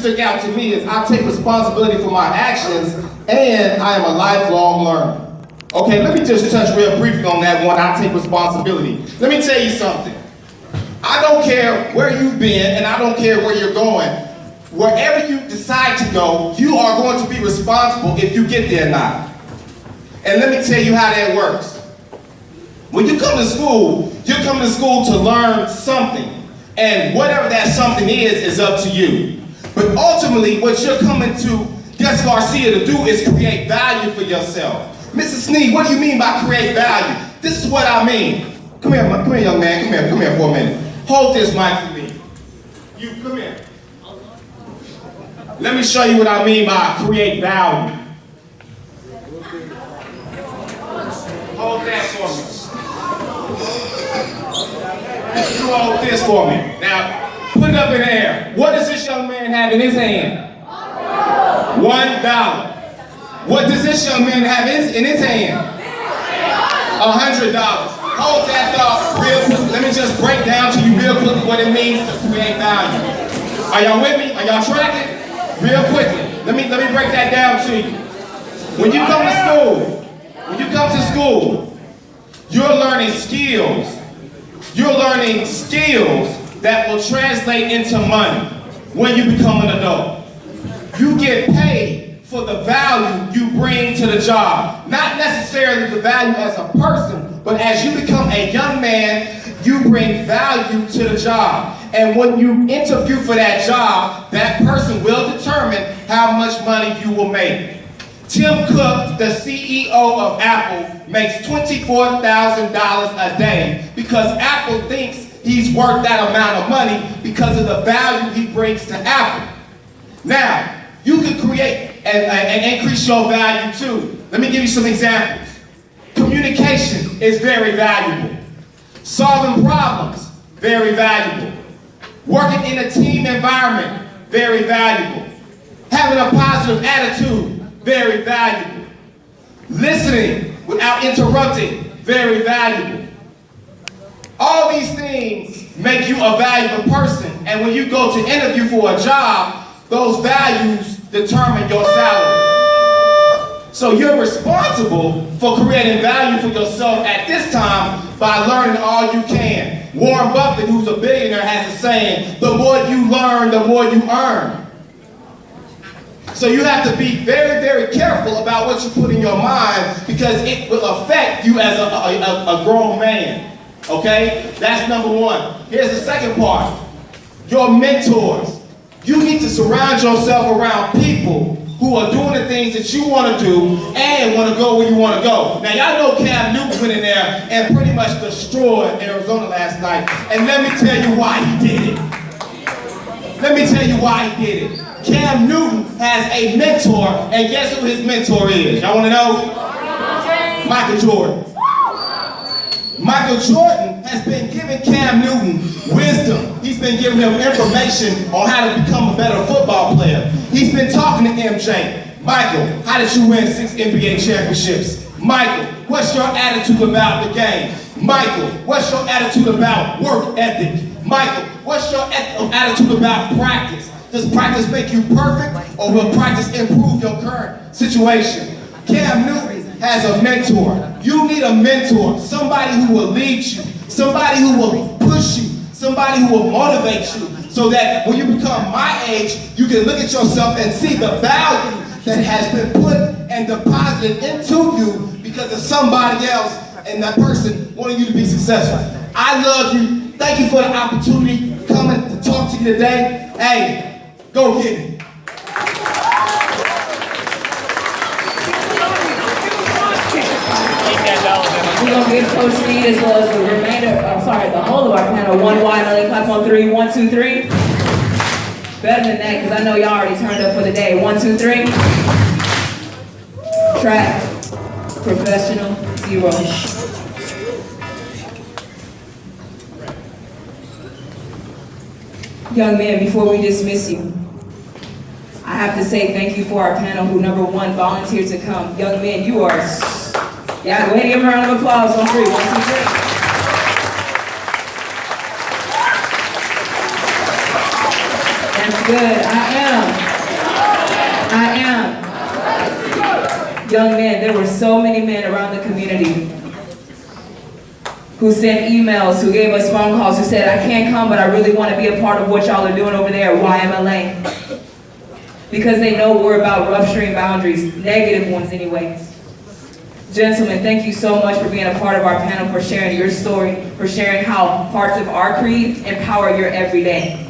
stick out to me is I take responsibility for my actions and I am a lifelong learner. Okay, let me just touch real briefly on that one, I take responsibility. Let me tell you something. I don't care where you've been and I don't care where you're going. Wherever you decide to go, you are going to be responsible if you get there or not. And let me tell you how that works. When you come to school, you're coming to school to learn something. And whatever that something is up to you. But ultimately, what you're coming to Garcia to do is create value for yourself. Mrs. Sneed, what do you mean by create value? This is what I mean. Come here, young man, come here for a minute. Hold this mic for me. You, come here. Let me show you what I mean by create value. Hold that for me. You hold this for me. Now, put it up in the air. What does this young man have in his hand? $1. What does this young man have in his hand? $100. Hold that thought real quick. Let me just break down to you real quickly what it means to create value. Are y'all with me? Are y'all tracking? Real quickly. Let me break that down to you. When you come to school, you're learning skills. You're learning skills that will translate into money when you become an adult. You get paid for the value you bring to the job. Not necessarily the value as a person, but as you become a young man, you bring value to the job. And when you interview for that job, that person will determine how much money you will make. Tim Cook, the CEO of Apple, makes $24,000 a day because Apple thinks he's worth that amount of money because of the value he brings to Apple. Now, you can create and increase your value too. Let me give you some examples. Communication is very valuable. Solving problems, very valuable. Working in a team environment, very valuable. Having a positive attitude, very valuable. Listening without interrupting, very valuable. All these things make you a valuable person, and when you go to interview for a job, those values determine your salary. So you're responsible for creating value for yourself at this time by learning all you can. Warren Buffett, who's a billionaire, has a saying, the more you learn, the more you earn. So you have to be very, very careful about what you put in your mind because it will affect you as a grown man. Okay? That's number one. Here's the second part. Your mentors. You need to surround yourself around people who are doing the things that you want to do and want to go where you want to go. Now, y'all know Cam Newton went in there and pretty much destroyed Arizona last night. And let me tell you why he did it. Let me tell you why he did it. Cam Newton has a mentor, and guess who his mentor is? Y'all want to know? Michael Jordan. Michael Jordan has been giving Cam Newton wisdom. He's been giving him information on how to become a better football player. He's been talking to MJ. Michael, how did you win 6 NBA championships? Michael, what's your attitude about the game? Michael, what's your attitude about work ethic? Michael, what's your attitude about practice? Does practice make you perfect, or will practice improve your current situation? Cam Newton has a mentor. You need a mentor, somebody who will lead you, somebody who will push you, somebody who will motivate you, so that when you become my age, you can look at yourself and see the value that has been put and deposited into you because of somebody else and that person wanting you to be successful. I love you. Thank you for the opportunity coming to talk to you today. Hey, go get it. We're going to give Coach Sneed as well as the the whole of our panel, one wide, another clap on 3, 1, 2, 3. Better than that, because I know y'all already turned up for the day. 1, 2, 3. Track, professional, 0. Young man, before we dismiss you, I have to say thank you for our panel who, number 1, volunteered to come. Young men, you are... Yeah, go ahead and give them a round of applause on 3. 1, 2, 3. And That's good. I am. Young men, there were so many men around the community who sent emails, who gave us phone calls, who said, I can't come, but I really want to be a part of what y'all are doing over there at YMLA. Because they know we're about rupturing boundaries, negative ones anyway. Gentlemen, thank you so much for being a part of our panel, for sharing your story, for sharing how parts of our creed empower your everyday.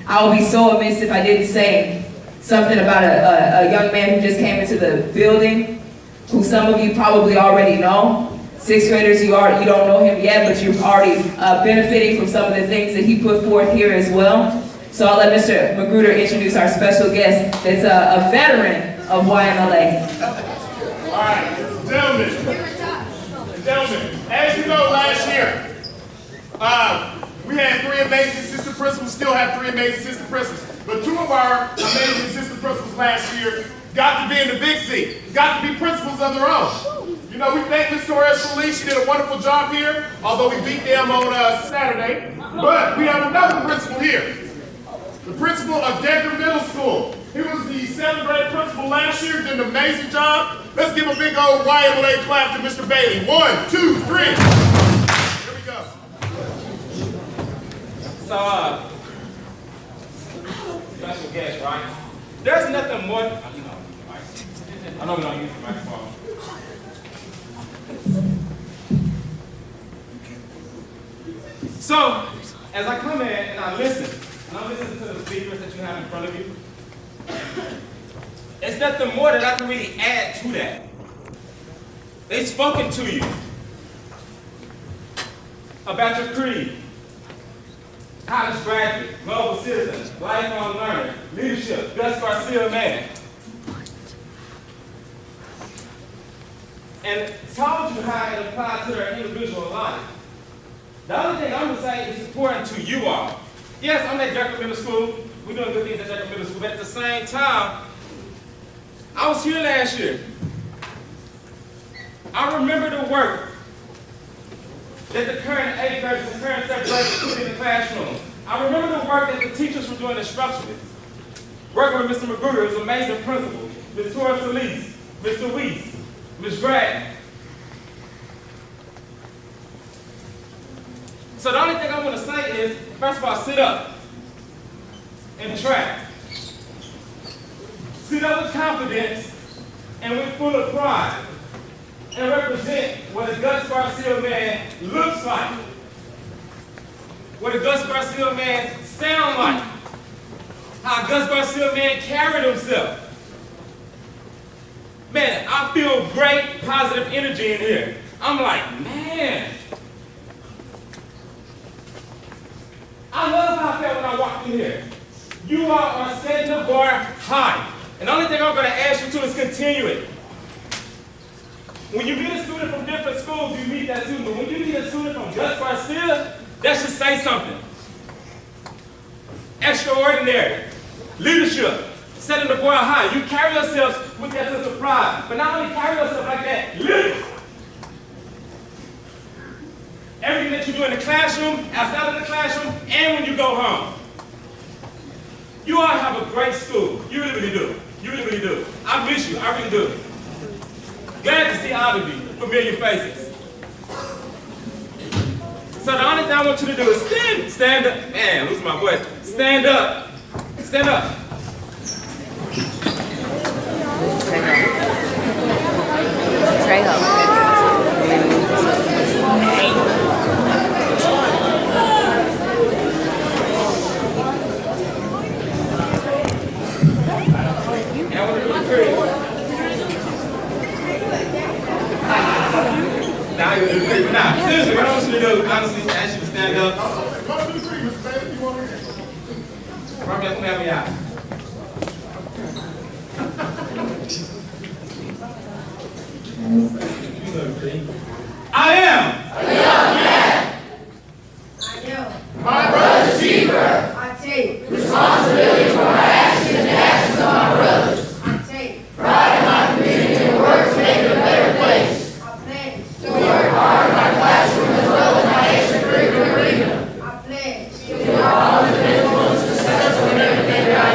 I would be so amiss if I didn't say something about a young man who just came into the building, who some of you probably already know. Sixth graders, you don't know him yet, but you're already benefiting from some of the things that he put forth here as well. So I'll let Mr. Magruder introduce our special guest that's a veteran of YMLA. All right, gentlemen, as you know, last year, we had 3 amazing assistant principals, still have 3 amazing assistant principals. But 2 of our amazing assistant principals last year got to be in the big seat, got to be principals of their own. You know, we thank Ms. Torres Solis. She did a wonderful job here, although we beat them on Saturday. But we have another principal here, the principal of Decker Middle School. He was the 7th grade principal last year, did an amazing job. Let's give a big old YMLA clap to Mr. Bailey. 1, 2, 3. Here we go. So, special guest, right? There's nothing more. I know we don't use the microphone. So, as I come in and I listen to the speakers that you have in front of you, it's nothing more that I can really add to that. They've spoken to you about your creed, college graduate, global citizen, lifelong learner, leadership, Gus Garcia man. And told you how it applies to their individual life. The other thing I'm going to say is important to you all. Yes, I'm at Decker Middle School. We're doing good things at Decker Middle School. But at the same time, I was here last year. I remember the work that the current 8th graders and current 7th graders put in the classroom. I remember the work that the teachers were doing instructionally. Working with Mr. Magruder, his amazing principal, Ms. Torres Solis, Mr. Weiss, Ms. Grant. So the only thing I'm going to say is, first of all, sit up and track. Sit up with confidence and with full of pride and represent what a Gus Garcia man looks like, what a Gus Garcia man sounds like, how a Gus Garcia man carried himself. Man, I feel great, positive energy in here. I'm like, man. I love how I felt when I walked in here. You all are setting the bar high. And the only thing I'm going to ask you to is continue it. When you meet a student from different schools, you meet that student. But when you meet a student from Gus Garcia, that should say something. Extraordinary. Leadership. Setting the bar high. You carry yourselves with that sense of pride. But not only carry yourself like that, live it. Everything that you do in the classroom, outside of the classroom, and when you go home. You all have a great school. You really, really do. You really, really do. I miss you. I really do. Glad to see all of you, familiar faces. So the only thing I want you to do is stand up. Man, lose my voice. Stand up. Stand up. Trejo. Now, seriously, what I want you to do, honestly, I ask you to stand up. Run me out. I am. A young man. I know. My brother's keeper. I take Responsibility for my actions and the actions of my brothers. I take Pride in my community and work to make it a better place. I pledge To work hard in my classroom as well as my extracurricular arena. I pledge To do all the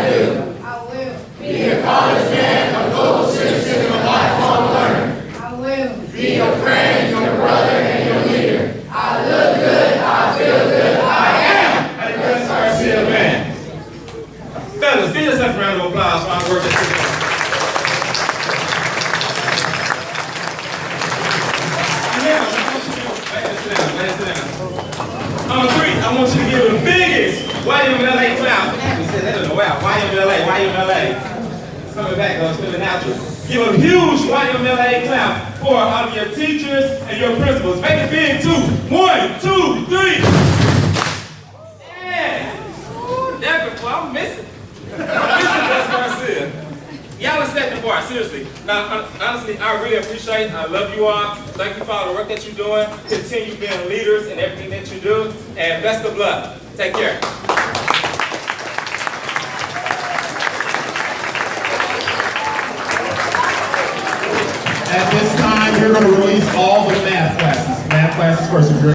I will. Be a college man, a global citizen, and a lifelong learner. I will. Be your friend, your brother, and your leader. I look good, I feel good, I am a good Garcia man. Fellas, give yourself a round of applause for our work at today. Number 3, I want you to give the biggest YMLA clap. We said that in a while. YMLA. It's coming back, though. It's feeling natural. Give a huge YMLA clap for all of your teachers and your principals. Make it big, too. 1, 2, 3. Yeah. Devin, well, I'm missing. That's Garcia. Y'all are setting the bar, seriously. Now, honestly, I really appreciate it. I love you all. Thank you for all the work that you're doing. Continue being leaders in everything that you do. And best of luck. Take care. At this time, we're going to release all the math classes. Math classes first.